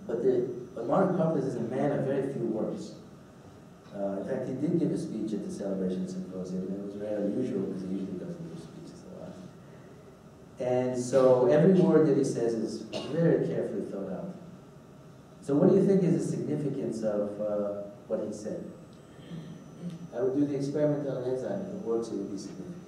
But Martin Karplus is a man of very few words. In fact, he did give a speech at the Celebration Symposium, and it was very unusual because he usually doesn't give speeches a lot. And so every word that he says is very carefully thought out. So what do you think is the significance of what he said? I would do the experiment on an enzyme. If it works, it would be significant.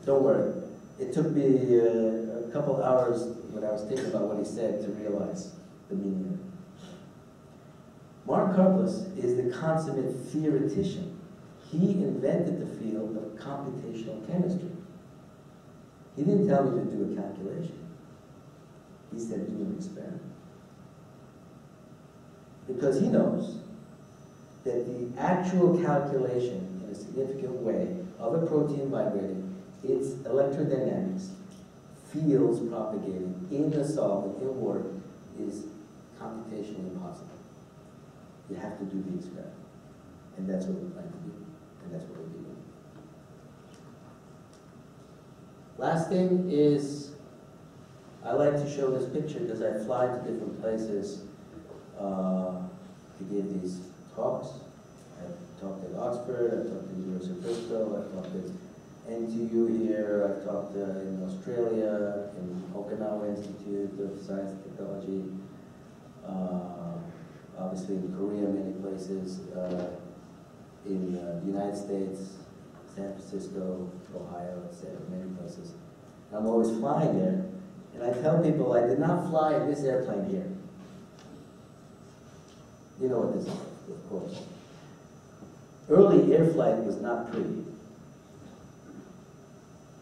Don't worry. It took me a couple hours when I was thinking about what he said to realize the meaning of it. Martin Karplus is the consummate theoretician. He invented the field of computational chemistry. He didn't tell me to do a calculation. He said do an experiment. Because he knows that the actual calculation in a significant way of a protein vibrating, its electrodynamics, fields propagating in a solvent, in water, is computationally impossible. You have to do the experiment. And that's what we plan to do. And that's what we'll be doing. Last thing is, I like to show this picture because I fly to different places to give these talks. I've talked at Oxford, I've talked at the University of Bristol, I've talked at NTU here, I've talked in Australia, in Okinawa Institute of Science and Technology, obviously in Korea, many places, in the United States, San Francisco, Ohio, etc., many places. I'm always flying there, and I tell people I did not fly in this airplane here. You know what this is, of course. Early air flight was not pretty.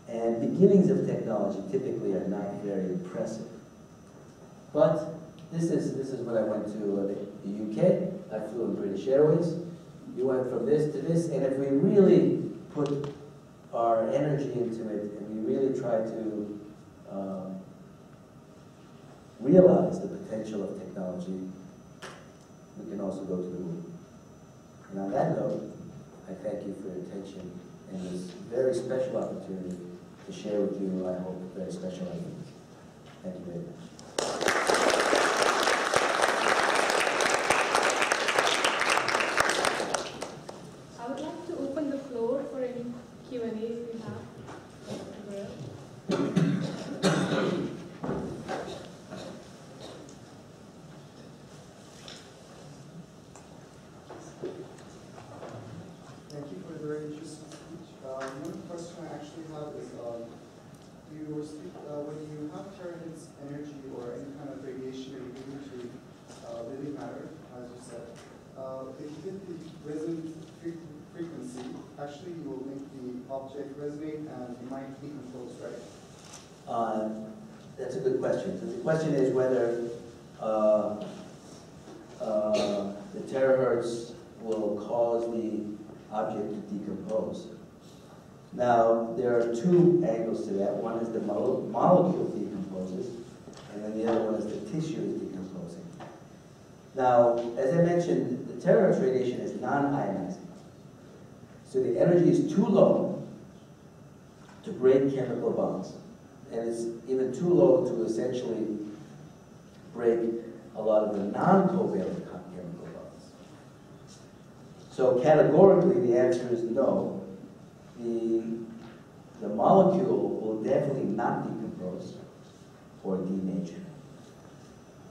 And beginnings of technology typically are not very impressive. But this is what I went to the UK. I flew in British Airways. You went from this to this, and if we really put our energy into it, and we really try to realize the potential of technology, we can also go to the moon. And on that note, I thank you for your attention and this very special opportunity to share with you, I hope, very special ideas. Thank you very much. I would like to open the floor for any Q&As we have. Thank you for the very interesting speech. One question I actually have is, when you have Terahertz energy or any kind of radiation that you give into living matter, as you said, if you hit the resonant frequency, actually you will make the object resonate and you might decompose, right? That's a good question. So the question is whether the terahertz will cause the object to decompose. Now, there are two angles to that. One is the molecule decomposes, and then the other one is the tissue is decomposing. Now, as I mentioned, the terahertz radiation is non-ionizing. So the energy is too low to break chemical bonds. And it's even too low to essentially break a lot of the non-covalent chemical bonds. So categorically, the answer is no. The molecule will definitely not decompose or denature.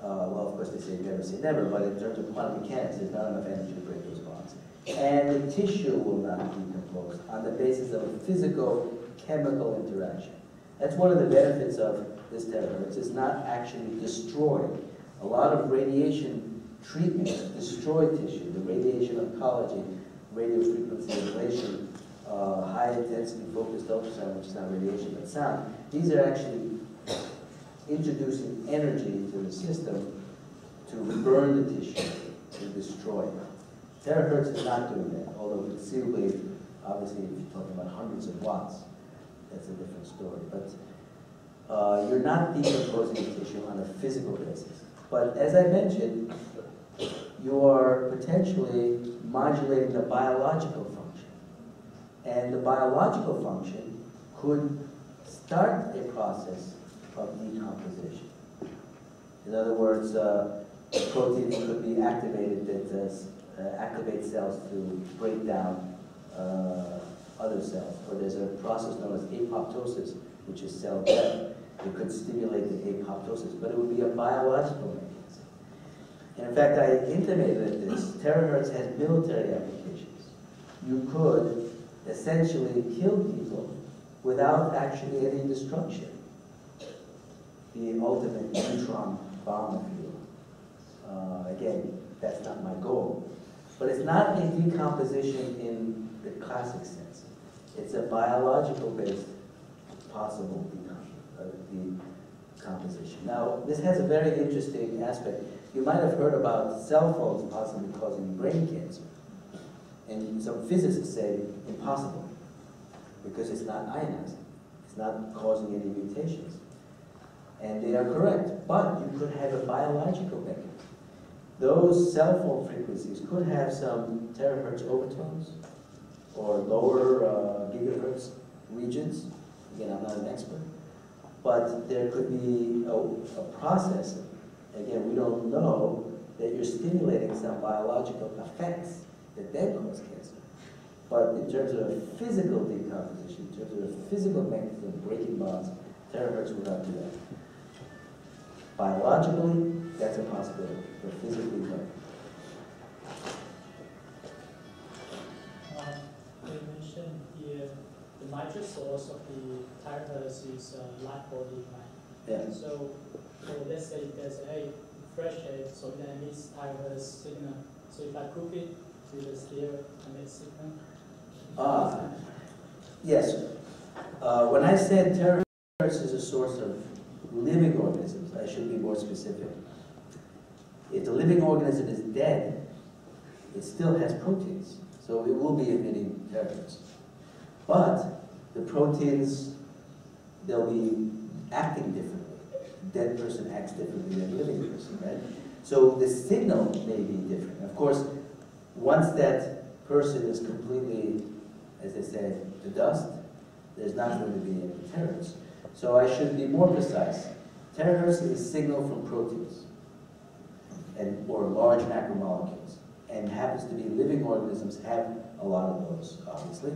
Well, of course, they say never say never, but in terms of quantum mechanics, there's not enough energy to break those bonds. And the tissue will not decompose on the basis of a physical-chemical interaction. That's one of the benefits of this terahertz. It's not actually destroyed. A lot of radiation treatments destroy tissue. The radiation oncology, radio frequency ablation, high-intensity focused ultrasound, which is not radiation but sound, these are actually introducing energy into the system to burn the tissue, to destroy it. Terahertz is not doing that, although conceivably, obviously, if you're talking about hundreds of watts, that's a different story. But you're not decomposing the tissue on a physical basis. But as I mentioned, you are potentially modulating the biological function. And the biological function could start a process of decomposition. In other words, a protein could be activated that activates cells to break down other cells. Or there's a process known as apoptosis, which is cell death. It could stimulate the apoptosis, but it would be a biological mechanism. And in fact, I intimated this. Terahertz has military applications. You could essentially kill people without actually any destruction. The ultimate neutron bomb, if you will. Again, that's not my goal. But it's not a decomposition in the classic sense. It's a biological-based possible decomposition. Now, this has a very interesting aspect. You might have heard about cell phones possibly causing brain cancer. And some physicists say impossible, because it's not ionizing. It's not causing any mutations. And they are correct, but you could have a biological mechanism. Those cell phone frequencies could have some terahertz overtones or lower gigahertz regions. Again, I'm not an expert. But there could be a process, again, we don't know, that you're stimulating some biological effects that then cause cancer. But in terms of physical decomposition, in terms of a physical mechanism of breaking bonds, terahertz will not do that. Biologically, that's a possibility, but physically, no. You mentioned here the major source of the terahertz is light body, right? Yeah. So let's say there's a fresh air, so that emits terahertz signal. So if I cook it, will it still emit signal? Yes. When I said terahertz is a source of living organisms, I should be more specific. If the living organism is dead, it still has proteins, so it will be emitting terahertz. But the proteins, they'll be acting differently. A dead person acts differently than a living person, right? So the signal may be different. Of course, once that person is completely, as they say, to dust, there's not going to be any terahertz. So I should be more precise. Terahertz is a signal from proteins or large macromolecules, and happens to be living organisms have a lot of those, obviously.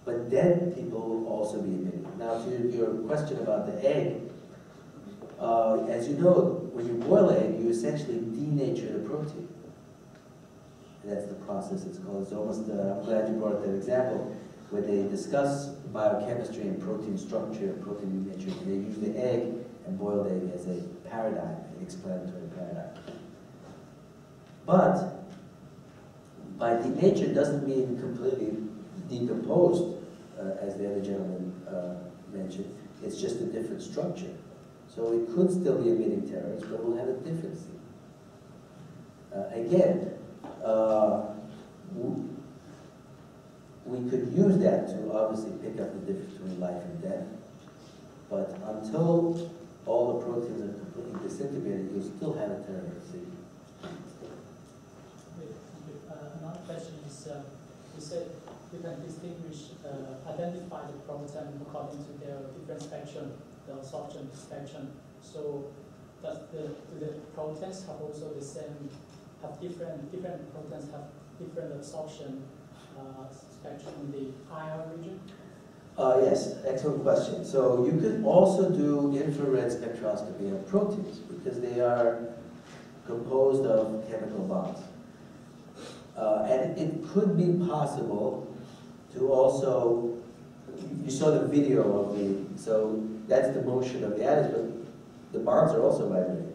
But dead people will also be emitting. Now, to your question about the egg, as you know, when you boil egg, you essentially denature the protein. And that's the process it's called. It's almost, I'm glad you brought that example, where they discuss biochemistry and protein structure and protein denature. They use the egg and boiled egg as a paradigm, an explanatory paradigm. But by denature doesn't mean completely decomposed, as the other gentleman mentioned. It's just a different structure. So it could still be emitting terahertz, but it will have a different again, we could use that to obviously pick up the difference between life and death. But until all the proteins are completely disintegrated, you'll still have a terahertz signal. Another question is, you said you can distinguish, identify the proton according to their different spectrum, the absorption spectrum. So does do the protons have also the same, have different protons have different absorption spectrum in the IR region? Yes, excellent question. So you could also do infrared spectroscopy of proteins because they are composed of chemical bonds. And it could be possible to also, you saw the video of so that's the motion of the atoms, but the bonds are also vibrating.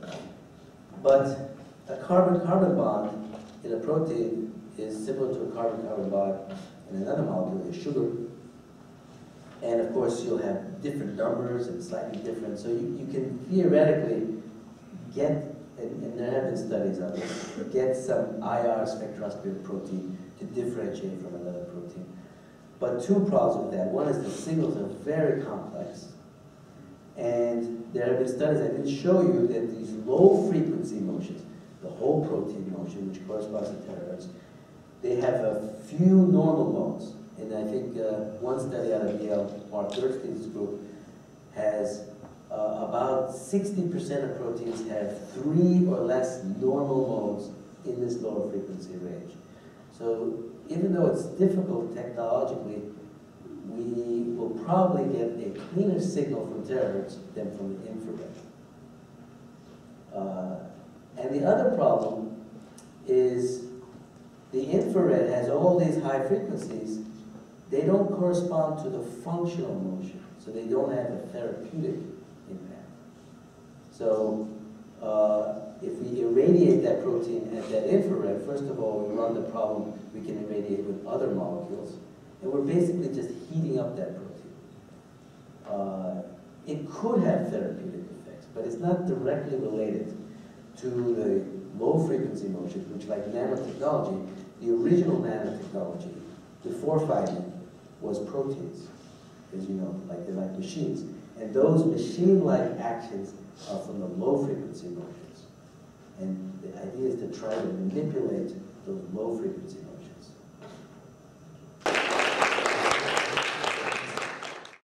But a carbon-carbon bond in a protein is similar to a carbon-carbon bond in another molecule, a sugar. And of course, you'll have different numbers and slightly different. So you can theoretically get, and there have been studies on this, get some IR spectroscopy of protein to differentiate from another protein. But two problems with that. One is the signals are very complex. And there have been studies, I didn't show you that these low frequency motions, the whole protein motion, which corresponds to terahertz, they have a few normal modes. And I think one study out of Yale, Mark Durstein's group, has about 60% of proteins have 3 or less normal modes in this lower frequency range. So even though it's difficult technologically, we will probably get a cleaner signal from terahertz than from the infrared. And the other problem is the infrared has all these high frequencies. They don't correspond to the functional motion, so they don't have a therapeutic impact. So if we irradiate that protein at that infrared, first of all, we run the problem we can irradiate with other molecules, and we're basically just heating up that protein. It could have therapeutic effects, but it's not directly related to the low frequency motions, which like nanotechnology, the original nanotechnology, before 5D, was proteins, as you know, like they're like machines. And those machine-like actions are from the low frequency motions. And the idea is to try to manipulate those low frequency motions.